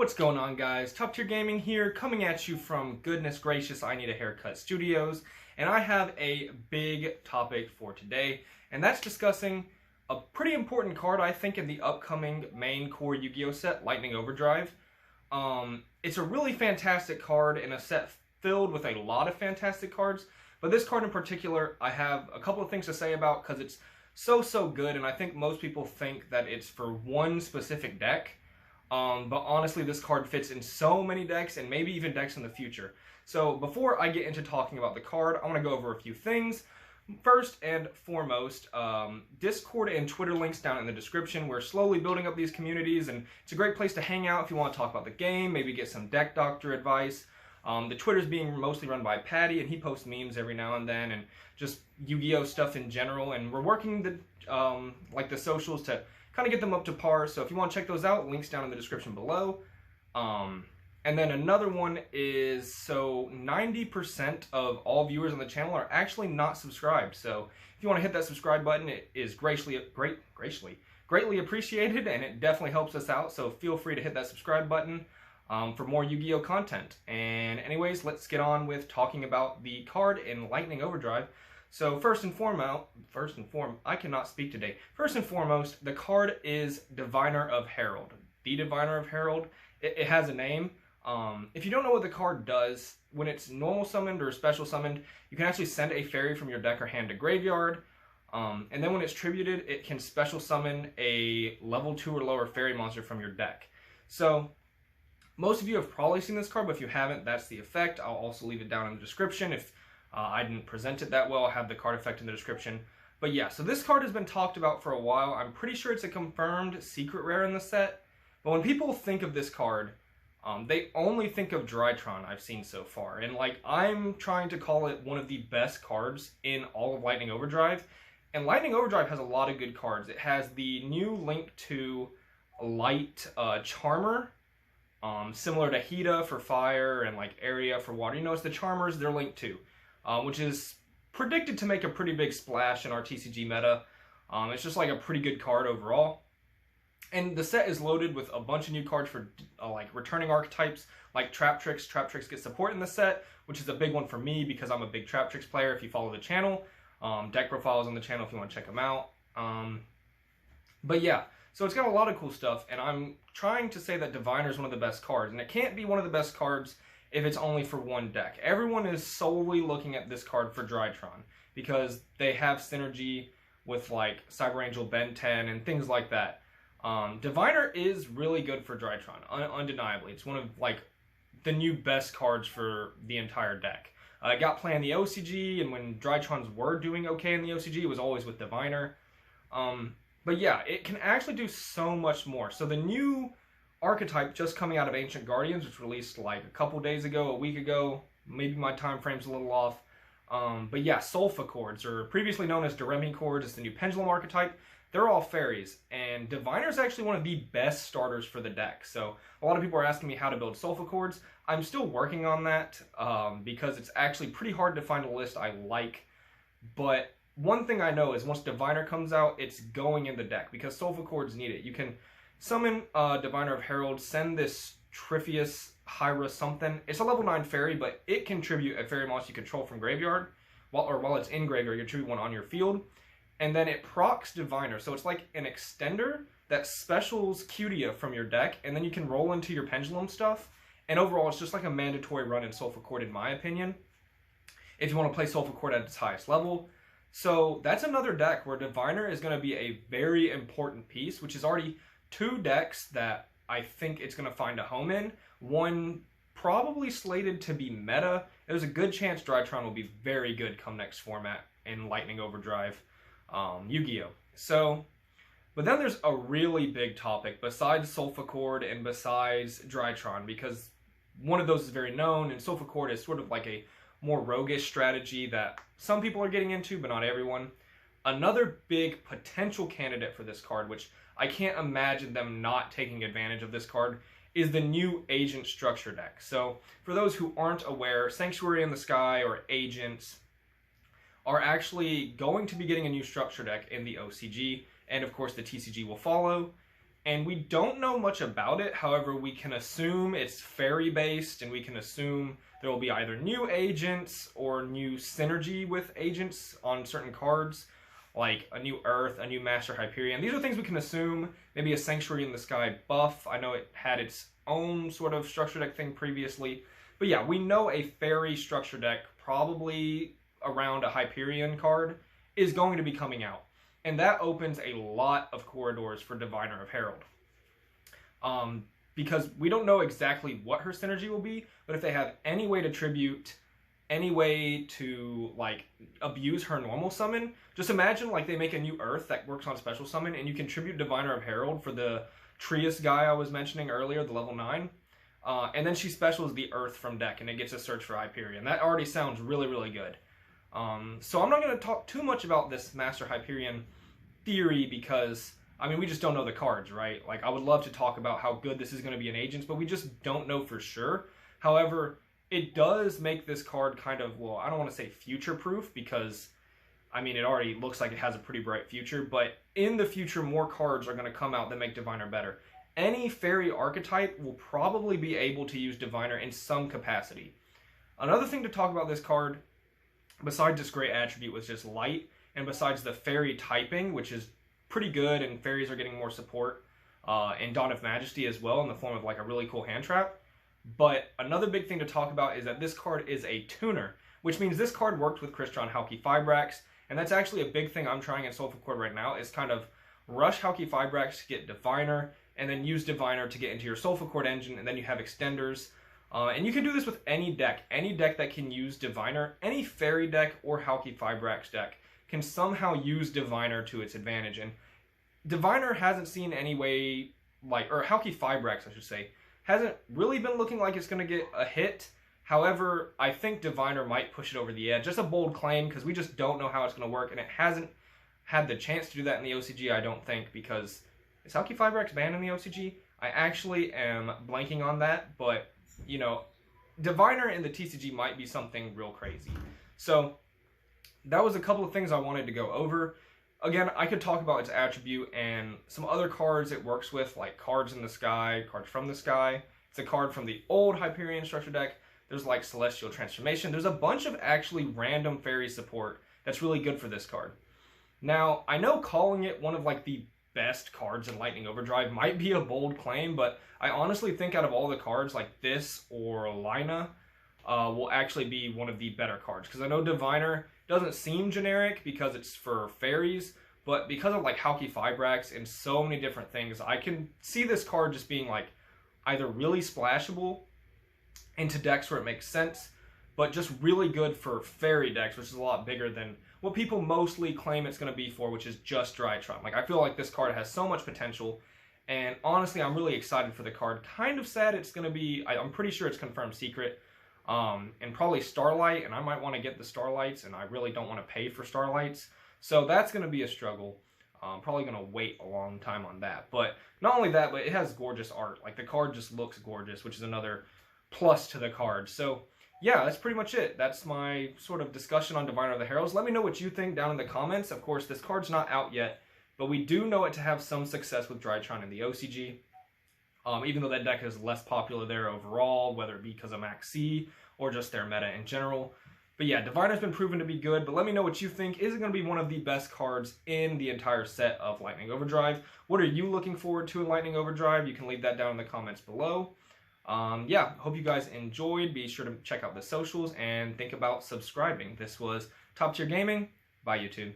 What's going on, guys? Top Tier Gaming here, coming at you from Goodness Gracious I Need a Haircut Studios, and I have a big topic for today, and that's discussing a pretty important card, I think, in the upcoming main core Yu-Gi-Oh set, Lightning Overdrive. It's a really fantastic card in a set filled with a lot of fantastic cards, but this card in particular, I have a couple of things to say about because it's so good, and I think most people think that it's for one specific deck. But honestly, this card fits in so many decks, and maybe even decks in the future. So before I get into talking about the card, I want to go over a few things. First and foremost, Discord and Twitter links down in the description. We're slowly building up these communities, and it's a great place to hang out if you want to talk about the game, maybe get some deck doctor advice. The Twitter's being mostly run by Patty, and he posts memes every now and then, and just Yu-Gi-Oh stuff in general. And we're working the socials to kind of get them up to par, so if you want to check those out, links down in the description below. And then another one is, so 90% of all viewers on the channel are actually not subscribed, so if you want to hit that subscribe button, it is greatly appreciated, and it definitely helps us out, so feel free to hit that subscribe button for more Yu-Gi-Oh content. And anyways, let's get on with talking about the card in Lightning Overdrive. So first and foremost, I cannot speak today. First and foremost, the card is Diviner of Herald. The Diviner of Herald, it has a name. If you don't know what the card does, when it's normal summoned or special summoned, you can actually send a fairy from your deck or hand to graveyard. And then when it's tributed, it can special summon a level 2 or lower fairy monster from your deck. So most of you have probably seen this card, but if you haven't, that's the effect. I'll also leave it down in the description. If I didn't present it that well, I'll have the card effect in the description. But yeah, so this card has been talked about for a while. I'm pretty sure it's a confirmed secret rare in the set. But when people think of this card, they only think of Drytron I've seen so far. And I'm trying to call it one of the best cards in all of Lightning Overdrive. And Lightning Overdrive has a lot of good cards. It has the new Link to Light Charmer, similar to Hida for fire and Area for water. You notice the Charmers, they're linked to. Which is predicted to make a pretty big splash in our TCG meta. It's just a pretty good card overall. And the set is loaded with a bunch of new cards for returning archetypes, like Trap Tricks. Trap Tricks get support in the set, which is a big one for me because I'm a big Trap Tricks player if you follow the channel. Deck profiles on the channel if you want to check them out. But yeah, so it's got a lot of cool stuff, and I'm trying to say that Diviner is one of the best cards, and it can't be one of the best cards if it's only for one deck. Everyone is solely looking at this card for Drytron because they have synergy with Cyber Angel, Ben 10, and things like that. Diviner is really good for Drytron, undeniably. It's one of the new best cards for the entire deck. It got play in the OCG, and when Drytrons were doing okay in the OCG, it was always with Diviner. But yeah, it can actually do so much more. So the new archetype just coming out of Ancient Guardians, which released a couple days ago, a week ago, maybe my time frame's a little off. But yeah, Sulfa Chords, or previously known as Doremi Chords, is the new Pendulum archetype. They're all fairies, and Diviner is actually one of the best starters for the deck. So a lot of people are asking me how to build Sulfa Chords. I'm still working on that because it's actually pretty hard to find a list I like. But one thing I know is once Diviner comes out, it's going in the deck because Sulfa Chords need it. You can summon Diviner of Herald, send this Triphius Hyra something. It's a level 9 fairy, but it can tribute a fairy monster you control from graveyard. While it's in graveyard, you tribute one on your field. And then it procs Diviner, so it's like an extender that specials Cutia from your deck, and then you can roll into your Pendulum stuff. And overall, it's just like a mandatory run in Sulfa Chord, in my opinion, if you want to play Sulfa Chord at its highest level. So that's another deck where Diviner is going to be a very important piece, which is already 2 decks that I think it's going to find a home in. One probably slated to be meta. There's a good chance Drytron will be very good come next format in Lightning Overdrive Yu-Gi-Oh! So, but then there's a really big topic besides Sulfa Chord and besides Drytron, because one of those is very known, and Sulfa Chord is sort of like a more roguish strategy that some people are getting into, but not everyone. Another big potential candidate for this card, which I can't imagine them not taking advantage of this card, is the new Agent Structure deck. So, for those who aren't aware, Sanctuary in the Sky, or Agents, are actually going to be getting a new structure deck in the OCG, and of course the TCG will follow. And we don't know much about it. However, we can assume it's fairy based, and we can assume there will be either new agents or new synergy with agents on certain cards, like a new Earth, a new Master Hyperion. These are things we can assume. Maybe a Sanctuary in the Sky buff. I know it had its own sort of structure deck thing previously. But yeah, we know a fairy structure deck, probably around a Hyperion card, is going to be coming out. And that opens a lot of corridors for Diviner of Herald. Because we don't know exactly what her synergy will be, but if they have any way to tribute, any way to like abuse her normal summon, just imagine like they make a new Earth that works on special summon, and you can tribute Diviner of Herald for the Trius guy I was mentioning earlier, the level 9. And then she specials the Earth from deck, and it gets a search for Hyperion. That already sounds really, really good. So I'm not going to talk too much about this Master Hyperion theory because, I mean, we just don't know the cards, right? Like, I would love to talk about how good this is going to be in Agents, but we just don't know for sure. However, it does make this card kind of, well, I don't want to say future-proof because, I mean, it already looks like it has a pretty bright future, but in the future, more cards are going to come out that make Diviner better. Any fairy archetype will probably be able to use Diviner in some capacity. Another thing to talk about this card, besides its great attribute, was just light, and besides the fairy typing, which is pretty good, and fairies are getting more support, and Dawn of Majesty as well in the form of like a really cool hand trap. But another big thing to talk about is that this card is a tuner, which means this card worked with Crystron Halki Fibrax, and that's actually a big thing I'm trying in Soulful Cord right now, is kind of rush Halki Fibrax to get Diviner, and then use Diviner to get into your Soulful Cord engine, and then you have extenders. And you can do this with any deck that can use Diviner. Any fairy deck or Halki Fibrax deck can somehow use Diviner to its advantage. And Diviner hasn't seen any way, like, or Halki Fibrax, I should say, hasn't really been looking like it's going to get a hit. However, I think Diviner might push it over the edge. Just a bold claim, because we just don't know how it's going to work, and it hasn't had the chance to do that in the OCG, I don't think, because is Halki Fibrax banned in the OCG? I actually am blanking on that, but, you know, Diviner in the TCG might be something real crazy. So, that was a couple of things I wanted to go over. Again, I could talk about its attribute and some other cards it works with, like Cards in the Sky, Cards from the Sky. It's a card from the old Hyperion structure deck. There's like Celestial Transformation. There's a bunch of actually random fairy support that's really good for this card. Now, I know calling it one of like the best cards in Lightning Overdrive might be a bold claim, but I honestly think out of all the cards, like this or Lina will actually be one of the better cards. Because I know Diviner doesn't seem generic because it's for fairies, but because of like Halki Fibrax and so many different things, I can see this card just being like either really splashable into decks where it makes sense, but just really good for fairy decks, which is a lot bigger than what people mostly claim it's going to be for, which is just Drytron. Like, I feel like this card has so much potential, and honestly, I'm really excited for the card. Kind of sad it's going to be, I'm pretty sure it's confirmed secret, and probably Starlight, and I might want to get the Starlights, and I really don't want to pay for Starlights, so that's going to be a struggle. I'm probably going to wait a long time on that, but not only that, but it has gorgeous art. Like, the card just looks gorgeous, which is another plus to the card. So yeah, that's pretty much it. That's my sort of discussion on Diviner of the Heralds. Let me know what you think down in the comments. Of course, this card's not out yet, but we do know it to have some success with Drytron in the OCG. Even though that deck is less popular there overall, whether it be because of Max C or just their meta in general. But yeah, Diviner's been proven to be good, but let me know what you think. Is it going to be one of the best cards in the entire set of Lightning Overdrive? What are you looking forward to in Lightning Overdrive? You can leave that down in the comments below. Yeah, hope you guys enjoyed. Be sure to check out the socials and think about subscribing. This was Top Tier Gaming. Bye, YouTube.